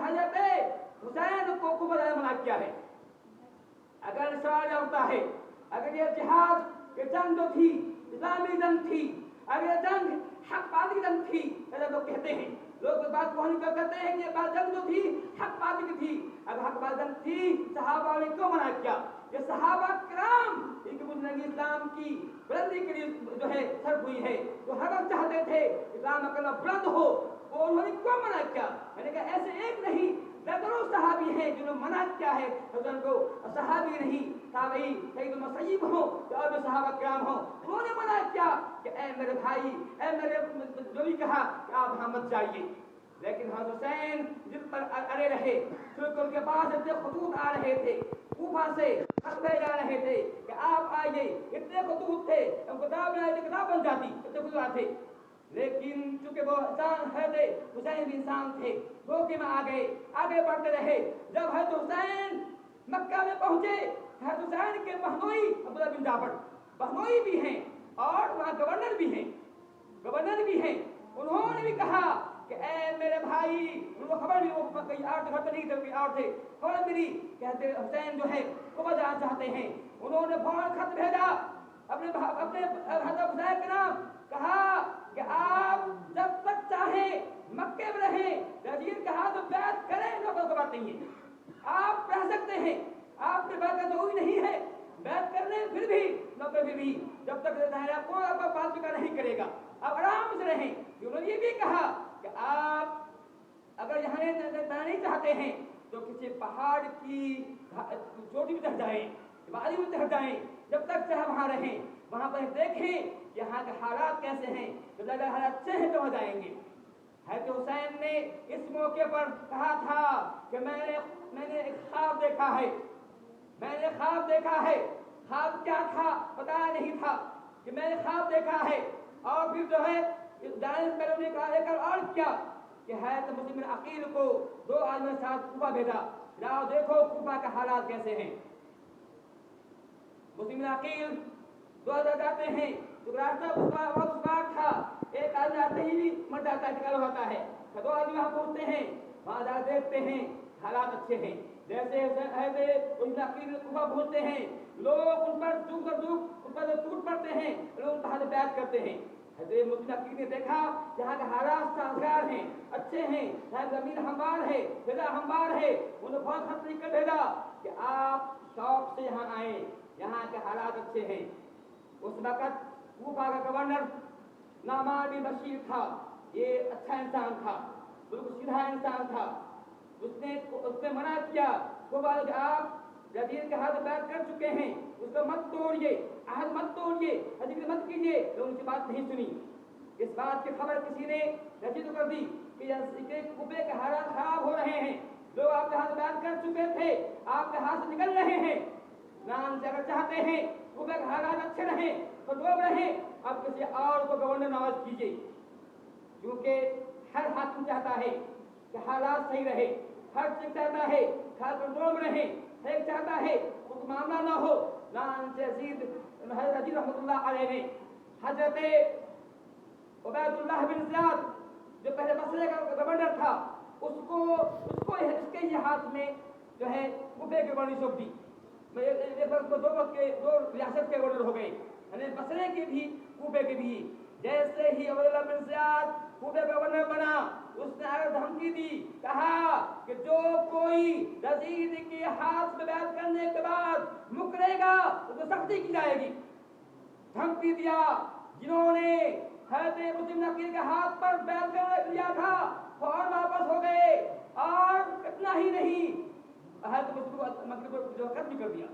हजरत हुसैन को खूब मना किया है। अगर सवाल होता है, अगर ये जिहाद, ये जंग जो थी इस्लामी जंग थी, अगर ये जंग हक बातिल जंग थी, ऐसा लोग कहते हैं, लोग इस बात को नहीं कहते हैं कि ये जंग जो थी हक बातिल की थी। अगर हक बातिल जंग थी, सहाबा ने क्यों मना किया? ये सहाबा किराम इनकी बुनियादी इस्लाम की बुलंदी के लिए जो है सर हुई है, वो हर वक्त चाहते थे इस्लाम का कलमा बुलंद हो, वो उन्होंने क्यों मना किया? मैंने कहा ऐसे एक नहीं दर्जनों सहाबी हैं जिन्होंने मना किया है हजरत को। सहाबी नहीं, ताबई, सैयद मसय्यिब हो और भी सहाबा किराम हो, उन्होंने मना किया कि ए मेरे भाई, ए मेरे, जो भी कहा कि आप वहां मत जाइए। लेकिन हजरत हुसैन जिस पर अड़े रहे, क्योंकि उनके पास इतने खतूत आ रहे थे, कूफा से खत भेजे जा रहे थे कि आप आइए, इतने खतूत थे, उनको किताब बन जाती, इतने खतूत थे। लेकिन चूंकि वो इंसान है, हुसैन भी इंसान थे, धोखे में आ गए, आगे बढ़ते रहे। जब हजरत हुसैन मक्का में पहुंचे, हजरत हुसैन के बहनोई अब्दुल्लाह बिन जाफर बहनोई भी हैं और वहाँ गवर्नर भी हैं, उन्होंने भी कहा कि ए मेरे भाई, उनको खबर भी, वो कहीं और घर पर नहीं थे, कहीं और थे, खबर मिली कहते हुसैन जो है वो जाना चाहते हैं। उन्होंने फौरन खत भेजा अपने हजरत हुसैन के नाम, कहा कि आप जब तक चाहे मक्के में रहें, यजीद कहा तो बैत करें, कोई बात नहीं है, आप रह सकते हैं, आपने बैत तो हुई नहीं है, बैत करने फिर भी जब तक कोई आपका बात का नहीं करेगा, आप आराम से रहें। उन्होंने ये भी कहा कि आप अगर यहाँ नहीं चाहते हैं तो किसी पहाड़ की चोटी में चढ़ जाएं, वादी में चढ़ जाएं, जब तक चाहे वहाँ रहें, वहाँ पर देखें यहाँ के हालात कैसे हैं, जब अगर हालात अच्छे हैं तो वहाँ जाएंगे। हज़रत हुसैन ने इस मौके पर कहा था कि मैंने एक ख्वाब देखा है, ख्वाब क्या था पता नहीं था कि मैंने ख्वाब देखा है। और फिर जो है जाने से पहले लेकर और क्या कि हज़रत मुस्लिम बिन अकील को 2 आदमी के साथ कूफा भेजा, जाओ देखो कूफा के हालात कैसे हैं। मुस्लिम बिन अकील 2 आदमी जाते हैं, तो रास्ता बहुत उसबाग था, एक आदमी आते ही मर जाता है, निकाल होता है, तो 2 आदमी वहाँ पहुँचते हैं, वहाँ जा देखते हैं हालात अच्छे हैं। जैसे मुस्लिम अकील कूफा पहुँचते हैं, लोग उन पर टूट पड़ते हैं, लोग उनका हाथ बैत करते हैं। हज़रत मुस्लिम अकील ने देखा यहाँ के हालात साजगार हैं, अच्छे हैं, यहाँ जमीन हमवार है, फिजा हमवार है, उन्होंने बहुत खत लिख कर भेजा कि आप शौक से यहाँ आए, यहाँ के हालात अच्छे हैं। उस वक्त कूफा का गवर्नर नामान बिन बशीर था, ये अच्छा इंसान था, बिल्कुल सीधा इंसान था। उसने मना किया, वो बात आप यजीद के हाथ बैत कर चुके हैं, उसको मत तोड़िए, आहद मत तोड़िए, यजीद मत कीजिए, लोगों की बात नहीं सुनी। इस बात की खबर किसी ने यजीद को कर दी कि कूफे के हालात खराब हो रहे हैं, लोग आपके हाथ बैत कर चुके थे, आपके हाथ से निकल रहे हैं, नाम से अगर चाहते हैं कूफे के हालात अच्छे रहें तो डूब रहे, अब किसी और को गवर्नर नाराज कीजिए, क्योंकि हर हाकिम चाहता है कि हालात सही रहे, हर चीज चाहता है हर कंट्रोल में रहे, हर चाहता है कोई मामला ना हो। नाम से यजीद रहमतुल्लाह अलैह ने हजरत उबैदुल्लाह बिन ज़ियाद जो पहले बसरे का गवर्नर था, उसको इसके ये हाथ में जो है कूफे की गवर्नरी सौंप दी। दो रियासत के गवर्नर हो गए, यानी बसरे के भी कूफे के भी। जैसे ही उबैदुल्लाह बिन ज़ियाद कूफे का गवर्नर बना, उसने आगे धमकी दी, कहा कि जो कोई यजीद के हाथ में बैत करने के बाद मुकरेगा उसको सख्ती की जाएगी। धमकी दिया, जिन्होंने हज़रत मुस्लिम अकील के हाथ पर बैत कर लिया था फौरन वापस हो गए, और इतना ही नहीं हज़रत मुस्लिम अकील को खत्म कर दिया।